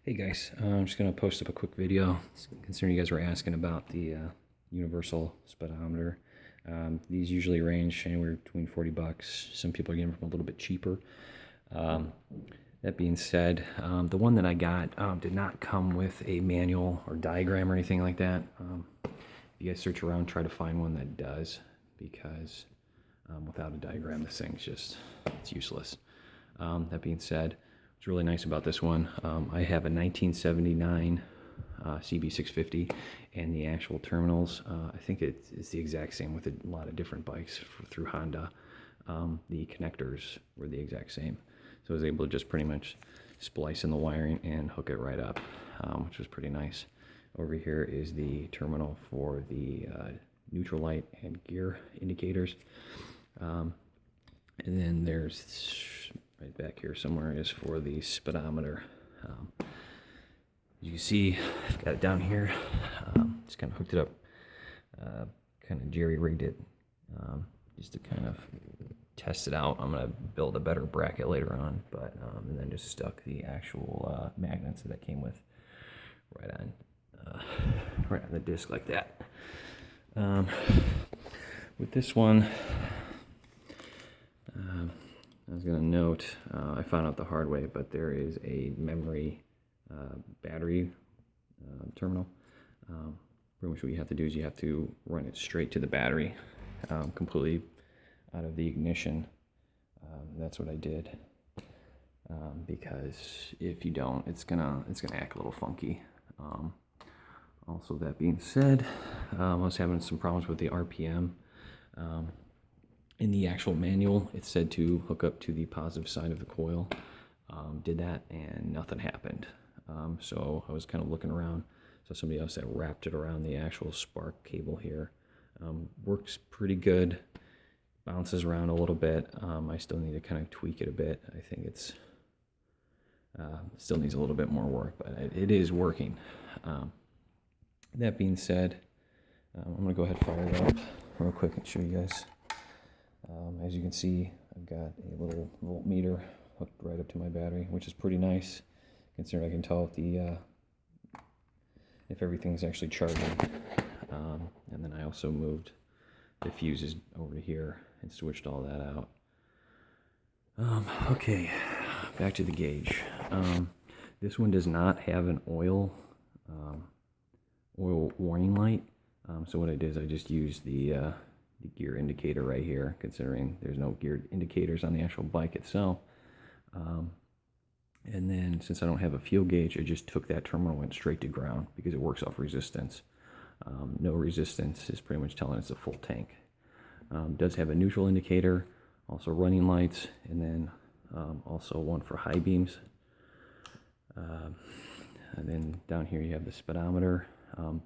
Hey guys, I'm just going to post up a quick video considering you guys were asking about the universal speedometer. These usually range anywhere between 40 bucks. Some people are getting them a little bit cheaper. That being said, the one that I got did not come with a manual or diagram or anything like that. If you guys search around, try to find one that does, because without a diagram, this thing's just, it's useless. That being said, what's really nice about this one, I have a 1979 CB650, and the actual terminals, I think it's the exact same with a lot of different bikes through Honda. The connectors were the exact same. So I was able to just pretty much splice in the wiring and hook it right up, which was pretty nice. Over here is the terminal for the neutral light and gear indicators. And then there's right back here somewhere is for the speedometer. As you can see, I've got it down here. Just kind of hooked it up, kind of jerry-rigged it, just to kind of test it out. I'm going to build a better bracket later on, but and then just stuck the actual magnets that came with right on the disc like that. With this one, I was going to note, I found out the hard way, but there is a memory battery terminal. Pretty much what you have to do is you have to run it straight to the battery, completely out of the ignition. That's what I did, because if you don't, it's gonna act a little funky. Also, that being said, I was having some problems with the RPM. In the actual manual, it said to hook up to the positive side of the coil. Did that, and nothing happened. So I was kind of looking around. So somebody else that wrapped it around the actual spark cable here. Works pretty good. Bounces around a little bit. I still need to kind of tweak it a bit. I think it's still needs a little bit more work, but it is working. That being said, I'm going to go ahead and fire it up real quick and show you guys. As you can see, I've got a little voltmeter hooked right up to my battery, which is pretty nice, considering I can tell if everything's actually charging. And then I also moved the fuses over to here and switched all that out. Okay, back to the gauge. This one does not have an oil warning light. So what I did is I just used the gear indicator right here, considering there's no gear indicators on the actual bike itself. And then since I don't have a fuel gauge, I just took that terminal and went straight to ground because it works off resistance. No resistance is pretty much telling it's a full tank. Does have a neutral indicator, also running lights, and then also one for high beams. And then down here you have the speedometer.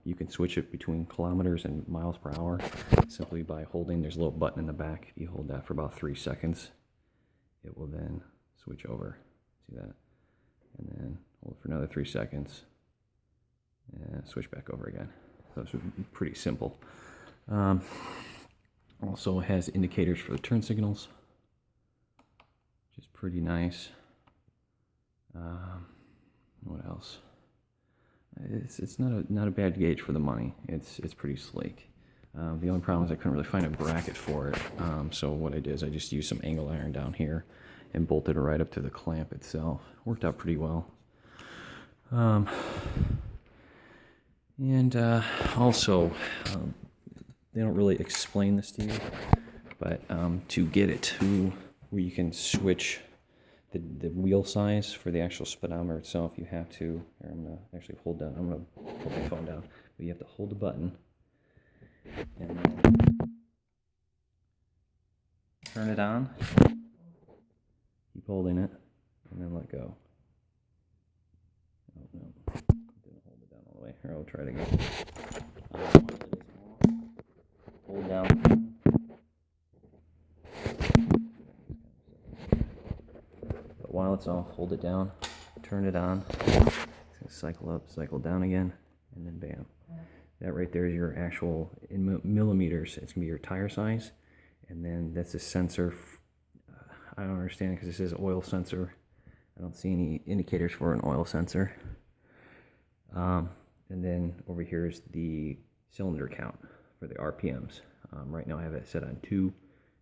You can switch it between kilometers and miles per hour simply by holding. There's a little button in the back. If you hold that for about 3 seconds, it will then switch over. See that? And then hold it for another 3 seconds and switch back over again. So it's pretty simple. Also has indicators for the turn signals, which is pretty nice. What else? It's not a bad gauge for the money. It's pretty sleek. The only problem is I couldn't really find a bracket for it. So what I did is I just used some angle iron down here and bolted it right up to the clamp itself. Worked out pretty well. Also, they don't really explain this to you, but to get it to where you can switch the wheel size for the actual speedometer itself, you have to, here, I'm going to actually hold down, I'm going to hold my phone down, but you have to hold the button and then turn it on, keep holding it, and then let go. Oh no, didn't hold it down all the way. Here, I'll try it again. Hold down. While it's off, hold it down, turn it on, it's going to cycle up, cycle down again, and then bam. That right there is your actual, in millimeters, it's going to be your tire size, and then that's a sensor. I don't understand because it says oil sensor. I don't see any indicators for an oil sensor. And then over here is the cylinder count for the RPMs. Right now I have it set on 2.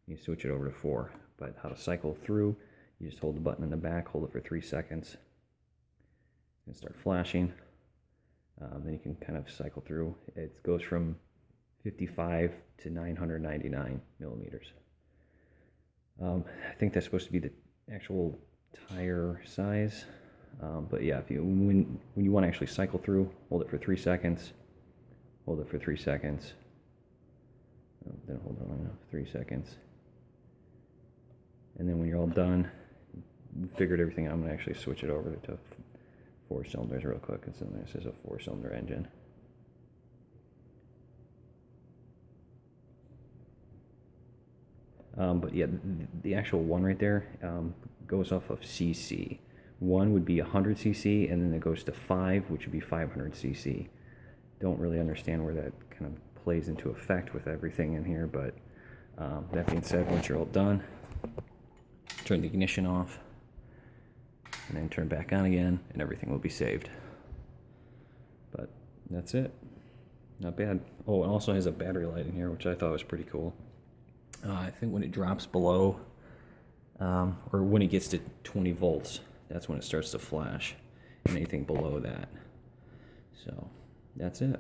You switch it over to 4. But how to cycle through, you just hold the button in the back, hold it for 3 seconds. It's going to start flashing. Then you can kind of cycle through. It goes from 55 to 999 millimeters. I think that's supposed to be the actual tire size. But yeah, when you want to actually cycle through, hold it for 3 seconds. Hold it for 3 seconds. Then hold it long enough, 3 seconds. And then when you're all done, figured everything out, I'm going to actually switch it over to 4 cylinders real quick. And so this is a 4-cylinder engine. But yeah, the actual one right there goes off of cc. 1 would be 100 cc, and then it goes to 5, which would be 500 cc. Don't really understand where that kind of plays into effect with everything in here, but that being said, once you're all done, turn the ignition off, and then turn back on again, and everything will be saved. But that's it. Not bad. Oh, it also has a battery light in here, which I thought was pretty cool. I think when it drops below, or when it gets to 20 volts, that's when it starts to flash, and anything below that. So that's it.